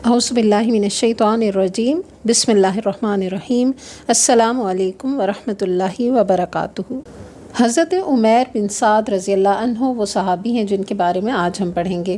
اعوذ باللہ من الشیطان الرجیم بسم اللہ الرحمن الرحیم السلام علیکم ورحمۃ اللہ وبرکاتہ۔ حضرت عمیر بن سعد رضی اللہ عنہ وہ صحابی ہیں جن کے بارے میں آج ہم پڑھیں گے۔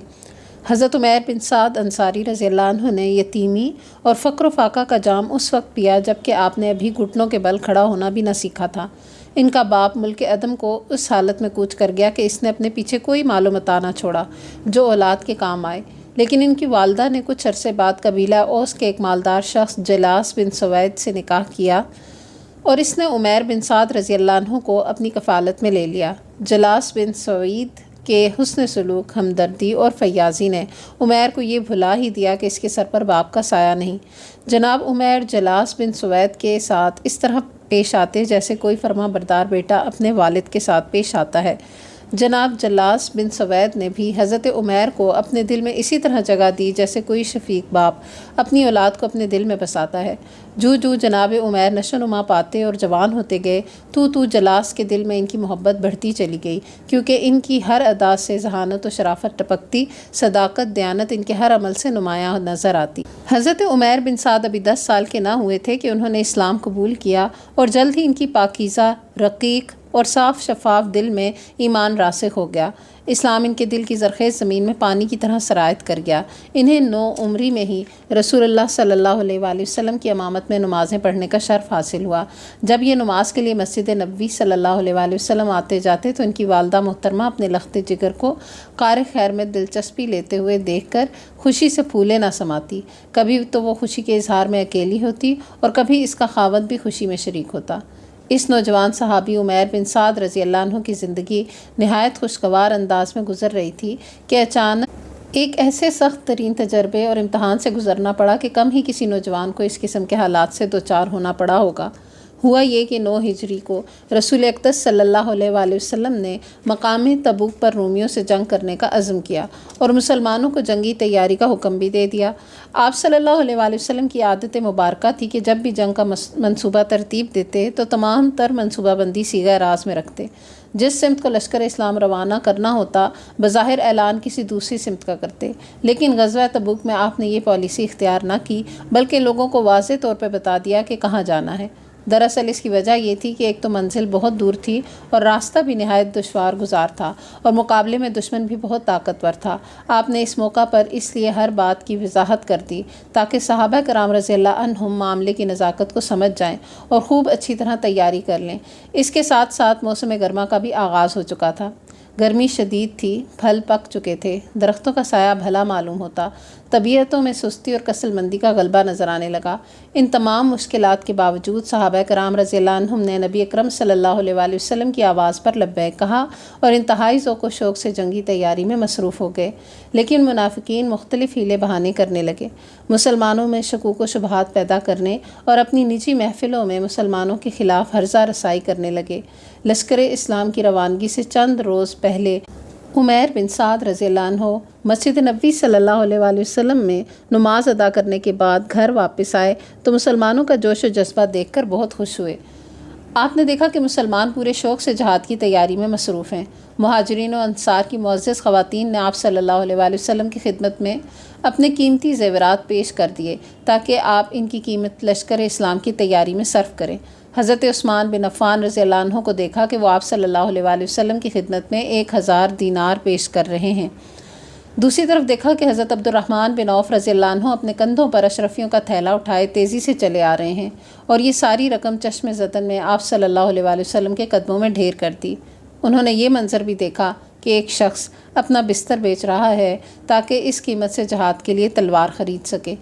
حضرت عمیر بن سعد انصاری رضی اللہ عنہ نے یتیمی اور فقر و فاقہ کا جام اس وقت پیا جب کہ آپ نے ابھی گھٹنوں کے بل کھڑا ہونا بھی نہ سیکھا تھا۔ ان کا باپ ملک عدم کو اس حالت میں کوچ کر گیا کہ اس نے اپنے پیچھے کوئی مال و متاع نہ چھوڑا جو اولاد کے کام آئے، لیکن ان کی والدہ نے کچھ عرصے بعد قبیلہ اوس کے ایک مالدار شخص جلاس بن سوید سے نکاح کیا اور اس نے عمیر بن سعد رضی اللہ عنہ کو اپنی کفالت میں لے لیا۔ جلاس بن سوید کے حسن سلوک، ہمدردی اور فیاضی نے عمیر کو یہ بھلا ہی دیا کہ اس کے سر پر باپ کا سایہ نہیں۔ جناب عمیر جلاس بن سوید کے ساتھ اس طرح پیش آتے جیسے کوئی فرما بردار بیٹا اپنے والد کے ساتھ پیش آتا ہے۔ جناب جلاس بن سوید نے بھی حضرت عمیر کو اپنے دل میں اسی طرح جگہ دی جیسے کوئی شفیق باپ اپنی اولاد کو اپنے دل میں بساتا ہے۔ جو جناب عمیر نشو نما پاتے اور جوان ہوتے گئے تو جلاس کے دل میں ان کی محبت بڑھتی چلی گئی، کیونکہ ان کی ہر ادا سے ذہانت و شرافت ٹپکتی، صداقت دیانت ان کے ہر عمل سے نمایاں نظر آتی۔ حضرت عمیر بن سعد ابھی 10 سال کے نہ ہوئے تھے کہ انہوں نے اسلام قبول کیا اور جلد ہی ان کی پاکیزہ، رقیق اور صاف شفاف دل میں ایمان راسخ ہو گیا۔ اسلام ان کے دل کی زرخیز زمین میں پانی کی طرح سرایت کر گیا۔ انہیں 9 عمری میں ہی رسول اللہ صلی اللہ علیہ وآلہ وسلم کی امامت میں نمازیں پڑھنے کا شرف حاصل ہوا۔ جب یہ نماز کے لیے مسجد نبوی صلی اللہ علیہ وآلہ وسلم آتے جاتے تو ان کی والدہ محترمہ اپنے لخت جگر کو کار خیر میں دلچسپی لیتے ہوئے دیکھ کر خوشی سے پھولے نہ سماتی۔ کبھی تو وہ خوشی کے اظہار میں اکیلی ہوتی اور کبھی اس کا خاوند بھی خوشی میں شریک ہوتا۔ اس نوجوان صحابی عمیر بن سعد رضی اللہ عنہ کی زندگی نہایت خوشگوار انداز میں گزر رہی تھی کہ اچانک ایک ایسے سخت ترین تجربے اور امتحان سے گزرنا پڑا کہ کم ہی کسی نوجوان کو اس قسم کے حالات سے دوچار ہونا پڑا ہوگا۔ ہوا یہ کہ 9 ہجری کو رسول اقدس صلی اللہ علیہ وآلہ وسلم نے مقام تبوک پر رومیوں سے جنگ کرنے کا عزم کیا اور مسلمانوں کو جنگی تیاری کا حکم بھی دے دیا۔ آپ صلی اللہ علیہ وآلہ وسلم کی عادت مبارکہ تھی کہ جب بھی جنگ کا منصوبہ ترتیب دیتے تو تمام تر منصوبہ بندی صیغہ راز میں رکھتے۔ جس سمت کو لشکر اسلام روانہ کرنا ہوتا بظاہر اعلان کسی دوسری سمت کا کرتے، لیکن غزوہ تبوک میں آپ نے یہ پالیسی اختیار نہ کی بلکہ لوگوں کو واضح طور پہ بتا دیا کہ کہاں جانا ہے۔ دراصل اس کی وجہ یہ تھی کہ ایک تو منزل بہت دور تھی اور راستہ بھی نہایت دشوار گزار تھا اور مقابلے میں دشمن بھی بہت طاقتور تھا۔ آپ نے اس موقع پر اس لیے ہر بات کی وضاحت کر دی تاکہ صحابہ کرام رضی اللہ عنہم معاملے کی نزاکت کو سمجھ جائیں اور خوب اچھی طرح تیاری کر لیں۔ اس کے ساتھ ساتھ موسم گرما کا بھی آغاز ہو چکا تھا۔ گرمی شدید تھی، پھل پک چکے تھے، درختوں کا سایہ بھلا معلوم ہوتا، طبیعتوں میں سستی اور کسل مندی کا غلبہ نظر آنے لگا۔ ان تمام مشکلات کے باوجود صحابہ کرام رضی اللہ عنہم نے نبی اکرم صلی اللہ علیہ وآلہ وسلم کی آواز پر لبیک کہا اور انتہائی ذوق و شوق سے جنگی تیاری میں مصروف ہو گئے۔ لیکن منافقین مختلف ہیلے بہانے کرنے لگے، مسلمانوں میں شکوک و شبہات پیدا کرنے اور اپنی نجی محفلوں میں مسلمانوں کے خلاف ہرزہ رسائی کرنے لگے۔ لشکر اسلام کی روانگی سے چند روز پہلے عمیر بن سعد رضی اللہ عنہ مسجد نبوی صلی اللہ علیہ وآلہ وسلم میں نماز ادا کرنے کے بعد گھر واپس آئے تو مسلمانوں کا جوش و جذبہ دیکھ کر بہت خوش ہوئے۔ آپ نے دیکھا کہ مسلمان پورے شوق سے جہاد کی تیاری میں مصروف ہیں۔ مہاجرین و انصار کی معزز خواتین نے آپ صلی اللہ علیہ وآلہ وسلم کی خدمت میں اپنے قیمتی زیورات پیش کر دیے تاکہ آپ ان کی قیمت لشکر اسلام کی تیاری میں صرف کریں۔ حضرت عثمان بن عفان رضی اللہ عنہ کو دیکھا کہ وہ آپ صلی اللہ علیہ وآلہ وسلم کی خدمت میں 1000 دینار پیش کر رہے ہیں۔ دوسری طرف دیکھا کہ حضرت عبد الرحمن بن عوف رضی اللہ عنہ اپنے کندھوں پر اشرفیوں کا تھیلا اٹھائے تیزی سے چلے آ رہے ہیں اور یہ ساری رقم چشم زدن میں آپ صلی اللہ علیہ وآلہ وسلم کے قدموں میں ڈھیر کر دی۔ انہوں نے یہ منظر بھی دیکھا کہ ایک شخص اپنا بستر بیچ رہا ہے تاکہ اس قیمت سے جہاد کے لیے تلوار خرید سکے۔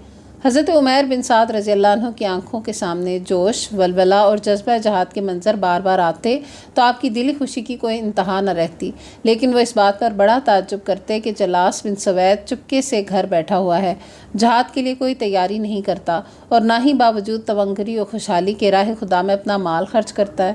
حضرت عمیر بن سعد رضی اللہ عنہ کی آنکھوں کے سامنے جوش، ولولہ اور جذبہ جہاد کے منظر بار بار آتے تو آپ کی دلی خوشی کی کوئی انتہا نہ رہتی، لیکن وہ اس بات پر بڑا تعجب کرتے کہ جلاس بن سوید چپکے سے گھر بیٹھا ہوا ہے، جہاد کے لیے کوئی تیاری نہیں کرتا اور نہ ہی باوجود تونگری اور خوشحالی کے راہ خدا میں اپنا مال خرچ کرتا ہے۔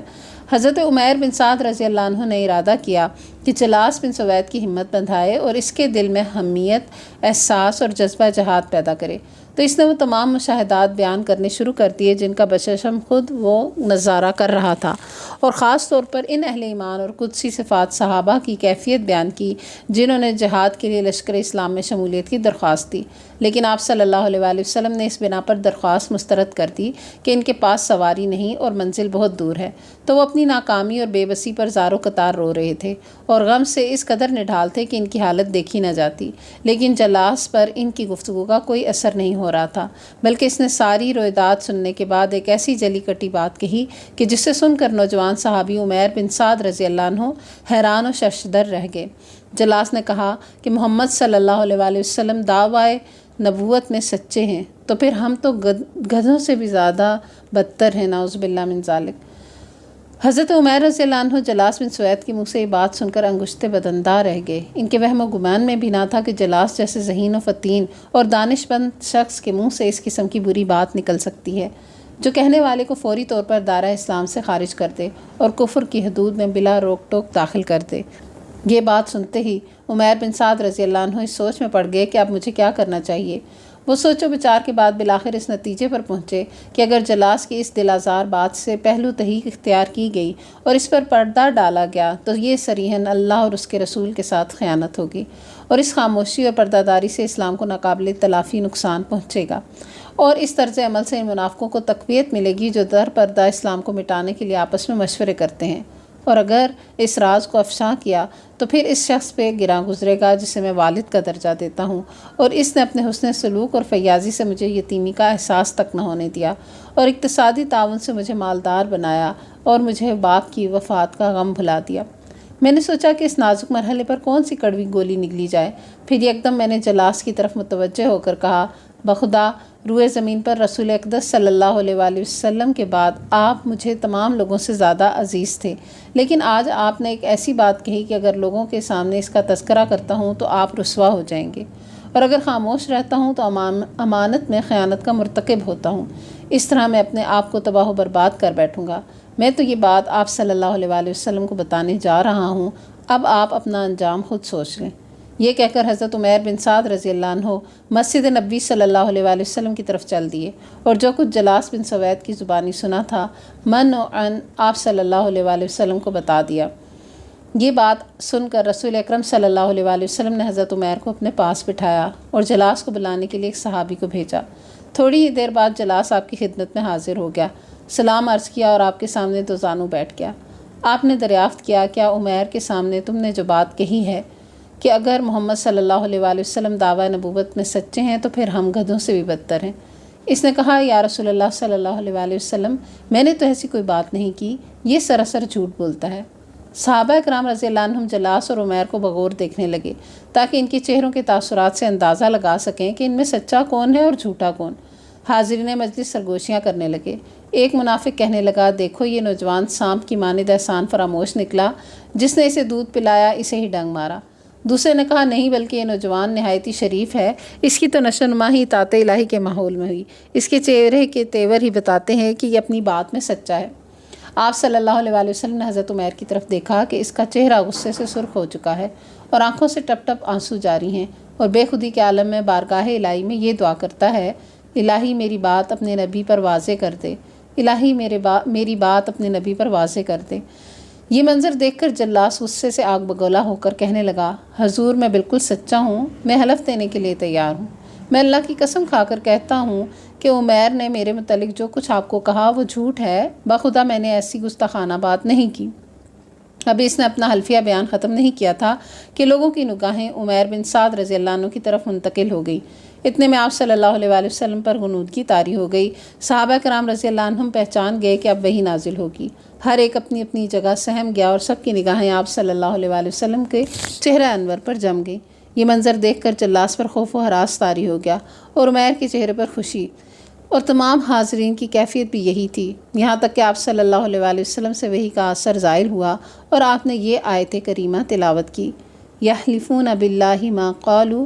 حضرت عمیر بن سعد رضی اللہ عنہ نے ارادہ کیا کہ جلاس بن سوید کی ہمت بندھائے اور اس کے دل میں حمیت، احساس اور جذبہ جہاد پیدا کرے۔ تو اس نے وہ تمام مشاہدات بیان کرنے شروع کر دیے جن کا بچشم خود وہ نظارہ کر رہا تھا، اور خاص طور پر ان اہل ایمان اور قدسی صفات صحابہ کی کیفیت بیان کی جنہوں نے جہاد کے لیے لشکر اسلام میں شمولیت کی درخواست دی، لیکن آپ صلی اللہ علیہ وآلہ وسلم نے اس بنا پر درخواست مسترد کر دی کہ ان کے پاس سواری نہیں اور منزل بہت دور ہے۔ تو وہ اپنی ناکامی اور بے بسی پر زار و قطار رو رہے تھے اور غم سے اس قدر نڈھال تھے کہ ان کی حالت دیکھی نہ جاتی، لیکن جلاس پر ان کی گفتگو کا کوئی اثر نہیں ہو رہا تھا، بلکہ اس نے ساری روایات سننے کے بعد ایک ایسی جلی کٹی بات کہی کہ جسے سن کر نوجوان صحابی عمیر بن سعد رضی اللہ عنہ حیران و ششدر رہ گئے۔ جلاس نے کہا کہ محمد صلی اللہ علیہ وآلہ وسلم دعویٰ نبوت میں سچے ہیں، تو پھر ہم تو گدھوں سے بھی زیادہ بدتر ہیں، نعوذ باللہ من ذالک۔ حضرت عمیر رضی اللہ عنہ جلاس بن سوید کے منہ سے یہ بات سن کر انگشتے بدندہ رہ گئے۔ ان کے وہم و گمان میں بھی نہ تھا کہ جلاس جیسے ذہین و فطین اور دانش مند شخص کے منہ سے اس قسم کی بری بات نکل سکتی ہے جو کہنے والے کو فوری طور پر دائرہ اسلام سے خارج کر دے اور کفر کی حدود میں بلا روک ٹوک داخل کر دے۔ یہ بات سنتے ہی عمیر بن سعد رضی اللہ عنہ اس سوچ میں پڑ گئے کہ اب مجھے کیا کرنا چاہیے۔ وہ سوچ و بچار کے بعد بالآخر اس نتیجے پر پہنچے کہ اگر جلاس کی اس دل آزار بات سے پہلو تحقیق اختیار کی گئی اور اس پر پردہ ڈالا گیا تو یہ صریحاً اللہ اور اس کے رسول کے ساتھ خیانت ہوگی، اور اس خاموشی اور پردہ داری سے اسلام کو ناقابل تلافی نقصان پہنچے گا، اور اس طرز عمل سے ان منافقوں کو تقویت ملے گی جو در پردہ اسلام کو مٹانے کے لیے آپس میں مشورے کرتے ہیں، اور اگر اس راز کو افشاں کیا تو پھر اس شخص پہ گراں گزرے گا جسے میں والد کا درجہ دیتا ہوں، اور اس نے اپنے حسن سلوک اور فیاضی سے مجھے یتیمی کا احساس تک نہ ہونے دیا، اور اقتصادی تعاون سے مجھے مالدار بنایا اور مجھے باپ کی وفات کا غم بھلا دیا۔ میں نے سوچا کہ اس نازک مرحلے پر کون سی کڑوی گولی نگلی جائے، پھر یکدم میں نے جلاس کی طرف متوجہ ہو کر کہا، بخدا روئے زمین پر رسول اقدس صلی اللہ علیہ وآلہ وسلم کے بعد آپ مجھے تمام لوگوں سے زیادہ عزیز تھے، لیکن آج آپ نے ایک ایسی بات کہی کہ اگر لوگوں کے سامنے اس کا تذکرہ کرتا ہوں تو آپ رسوا ہو جائیں گے، اور اگر خاموش رہتا ہوں تو امانت میں خیانت کا مرتکب ہوتا ہوں، اس طرح میں اپنے آپ کو تباہ و برباد کر بیٹھوں گا۔ میں تو یہ بات آپ صلی اللہ علیہ وآلہ وسلم کو بتانے جا رہا ہوں، اب آپ اپنا انجام خود سوچ لیں۔ یہ کہہ کر حضرت عمیر بن سعد رضی اللہ عنہ مسجد نبوی صلی اللہ علیہ وآلہ وسلم کی طرف چل دیے، اور جو کچھ جلاس بن سوید کی زبانی سنا تھا من و عن آپ صلی اللہ علیہ وآلہ وسلم کو بتا دیا۔ یہ بات سن کر رسول اکرم صلی اللہ علیہ وآلہ وسلم نے حضرت عمیر کو اپنے پاس بٹھایا اور جلاس کو بلانے کے لیے ایک صحابی کو بھیجا۔ تھوڑی ہی دیر بعد جلاس آپ کی خدمت میں حاضر ہو گیا، سلام عرض کیا اور آپ کے سامنے دو زانو بیٹھ گیا۔ آپ نے دریافت کیا، کیا عمیر کے سامنے تم نے جو بات کہی ہے کہ اگر محمد صلی اللہ علیہ وآلہ وسلم دعویٰ نبوت میں سچے ہیں تو پھر ہم گدھوں سے بھی بدتر ہیں؟ اس نے کہا، یا رسول اللہ صلی اللہ علیہ وآلہ وسلم، میں نے تو ایسی کوئی بات نہیں کی، یہ سراسر جھوٹ بولتا ہے۔ صحابہ کرام رضی اللہ عنہم جلاس اور عمیر کو بغور دیکھنے لگے تاکہ ان کے چہروں کے تاثرات سے اندازہ لگا سکیں کہ ان میں سچا کون ہے اور جھوٹا کون۔ حاضرین مجلس سرگوشیاں کرنے لگے۔ ایک منافق کہنے لگا، دیکھو یہ نوجوان سانپ کی مانند احسان فراموش نکلا، جس نے اسے دودھ پلایا اسے ہی ڈنگ مارا۔ دوسرے نے کہا، نہیں بلکہ یہ نوجوان نہایت شریف ہے، اس کی تو نشوونما ہی اطاعت الہی کے ماحول میں ہوئی، اس کے چہرے کے تیور ہی بتاتے ہیں کہ یہ اپنی بات میں سچا ہے۔ آپ صلی اللہ علیہ وآلہ وسلم نے حضرت عمیر کی طرف دیکھا کہ اس کا چہرہ غصے سے سرخ ہو چکا ہے اور آنکھوں سے ٹپ ٹپ آنسو جاری ہیں، اور بے خودی کے عالم میں بارگاہ الہی میں یہ دعا کرتا ہے، الہی میری بات اپنے نبی پر واضح کر دے، الہی میری بات اپنے نبی پر واضح کر دے۔ یہ منظر دیکھ کر جلاس غصے سے آگ بگولا ہو کر کہنے لگا، حضور میں بالکل سچا ہوں، میں حلف دینے کے لیے تیار ہوں، میں اللہ کی قسم کھا کر کہتا ہوں کہ عمیر نے میرے متعلق جو کچھ آپ کو کہا وہ جھوٹ ہے، بخدا میں نے ایسی گستاخانہ بات نہیں کی۔ ابھی اس نے اپنا حلفیہ بیان ختم نہیں کیا تھا کہ لوگوں کی نگاہیں عمیر بن سعد رضی اللہ عنہ کی طرف منتقل ہو گئی۔ اتنے میں آپ صلی اللہ علیہ وآلہ وسلم پر غنودگی طاری ہو گئی۔ صحابہ کرام رضی اللہ عنہم پہچان گئے کہ اب وحی نازل ہوگی۔ ہر ایک اپنی اپنی جگہ سہم گیا اور سب کی نگاہیں آپ صلی اللہ علیہ وآلہ وسلم کے چہرہ انور پر جم گئی۔ یہ منظر دیکھ کر جلاس پر خوف و ہراس طاری ہو گیا اور عمیر کے چہرے پر خوشی، اور تمام حاضرین کی کیفیت بھی یہی تھی، یہاں تک کہ آپ صلی اللہ علیہ وآلہ وسلم سے وحی کا اثر زائل ہوا اور آپ نے یہ آیت کریمہ تلاوت کی، یحلفون باللہ ما قالوا